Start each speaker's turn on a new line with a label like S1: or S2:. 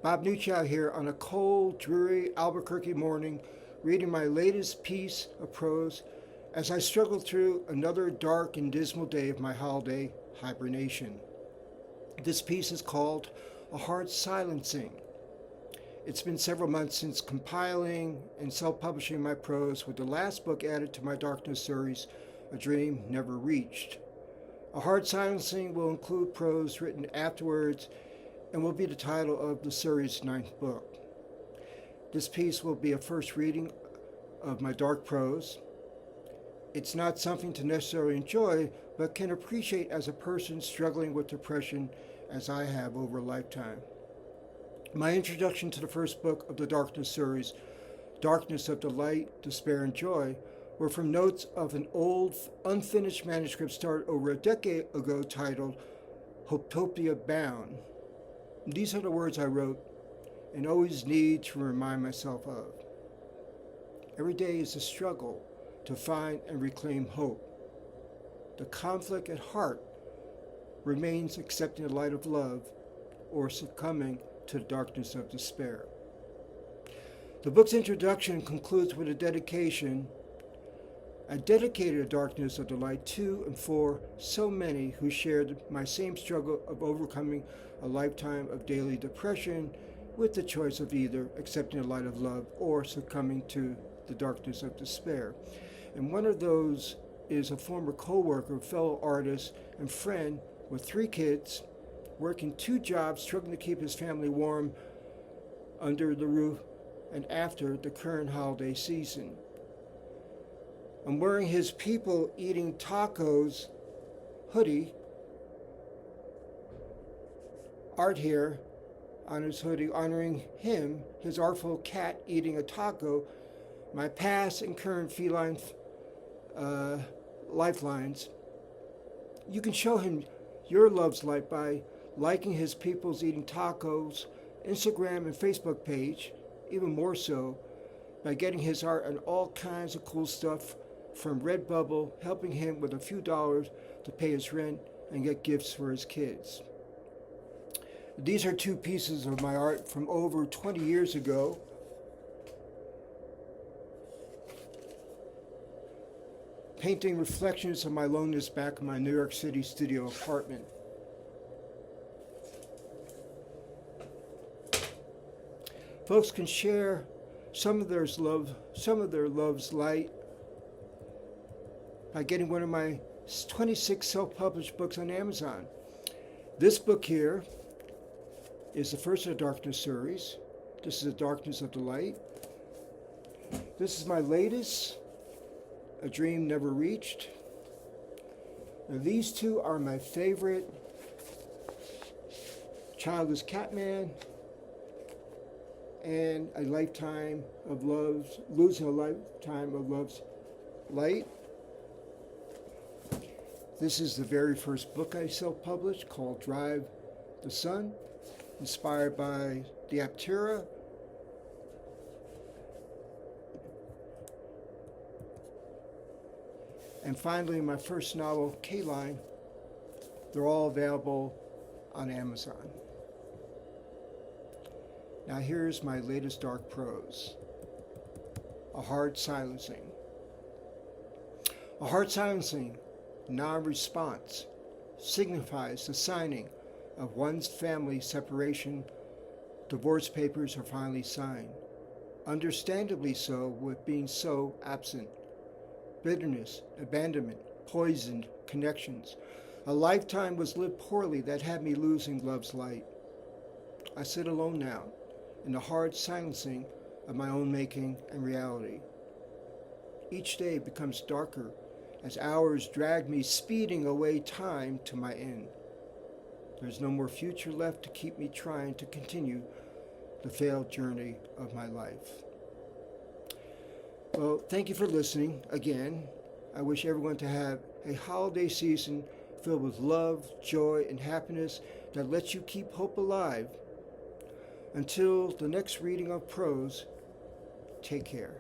S1: Bob Nuchow here on a cold, dreary Albuquerque morning, reading my latest piece of prose as I struggle through another dark and dismal day of my holiday hibernation. This piece is called A Hard Silencing. It's been several months since compiling and self-publishing my prose, with the last book added to my darkness series, A Dream Never Reached. A Hard Silencing will include prose written afterwards and will be the title of the series' 9th book. This piece will be a first reading of my dark prose. It's not something to necessarily enjoy, but can appreciate as a person struggling with depression as I have over a lifetime. My introduction to the first book of the Darkness series, Darkness of Delight, Despair, and Joy, were from notes of an old, unfinished manuscript started over a decade ago titled HOPETOPIA Bound. These are the words I wrote and always need to remind myself of. Every day is a struggle to find and reclaim hope. The conflict at heart remains accepting the light of love or succumbing to the darkness of despair. The book's introduction concludes with a dedication. I dedicated the darkness of the light to and for so many who shared my same struggle of overcoming a lifetime of daily depression with the choice of either accepting the light of love or succumbing to the darkness of despair. And one of those is a former co-worker, fellow artist, and friend with 3 kids, working 2 jobs, struggling to keep his family warm under the roof and after the current holiday season. I'm wearing his People Eating Tacos hoodie, art here on his hoodie honoring him, his artful cat eating a taco, my past and current feline lifelines. You can show him your love's light by liking his People's Eating Tacos Instagram and Facebook page, even more so by getting his art and all kinds of cool stuff from Redbubble, helping him with a few dollars to pay his rent and get gifts for his kids. These are 2 pieces of my art from over 20 years ago. Painting reflections of my loneliness back in my New York City studio apartment. Folks can share some of their love's light by getting one of my 26 self-published books on Amazon. This book here is the first of the Darkness series. This is The Darkness of the Light. This is my latest, A Dream Never Reached. Now, these 2 are my favorite. Childless Catman and A Lifetime of Love's, Losing a Lifetime of Love's Light. This is the very first book I self-published called Drive the Sun, inspired by the Aptera. And finally, my first novel, K-Line. They're all available on Amazon. Now here's my latest dark prose, A Hard Silencing. A hard silencing, non-response, signifies the signing of one's family separation. Divorce papers are finally signed, understandably so, with being so absent. Bitterness, abandonment, poisoned connections. A lifetime was lived poorly that had me losing love's light. I sit alone now, in the hard silencing of my own making and reality. Each day becomes darker as hours drag me speeding away time to my end. There's no more future left to keep me trying to continue the failed journey of my life. Well, thank you for listening again. I wish everyone to have a holiday season filled with love, joy, and happiness that lets you keep hope alive. Until the next reading of prose, take care.